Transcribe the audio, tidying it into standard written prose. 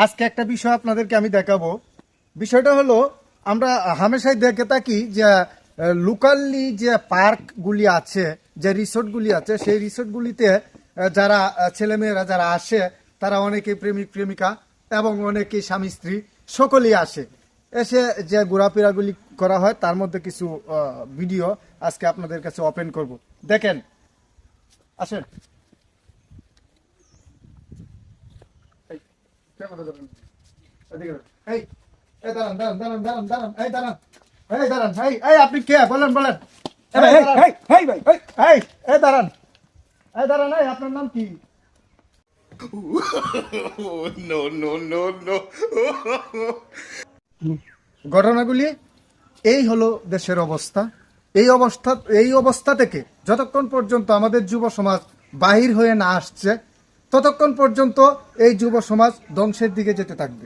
আজকে একটা বিষয় আপনাদেরকে আমি দেখাবো। বিষয়টা হলো, আমরা হামেশাই দেখে থাকি যে লোকালি যে পার্কগুলি আছে, যে রিসোর্টগুলি আছে, সেই রিসোর্টগুলিতে যারা ছেলেমেয়েরা যারা আসে, তারা অনেকেই প্রেমিক প্রেমিকা এবং অনেকেই স্বামী স্ত্রী সকলেই আসে। এসে যে ঘোরাফেরাগুলি করা হয়, তার মধ্যে কিছু ভিডিও আজকে আপনাদের কাছে ওপেন করব। দেখেন, আসেন। আপনি কে? বলেন বলেন। দাঁড়ান, দাঁড়ান, আপনার নাম কি? ঘটনাগুলি এই হলো দেশের অবস্থা। এই অবস্থা থেকে যতক্ষণ পর্যন্ত আমাদের যুব সমাজ বাহির হয়ে না আসছে, ততক্ষণ পর্যন্ত এই যুব সমাজ ধ্বংসের দিকে যেতে থাকবে।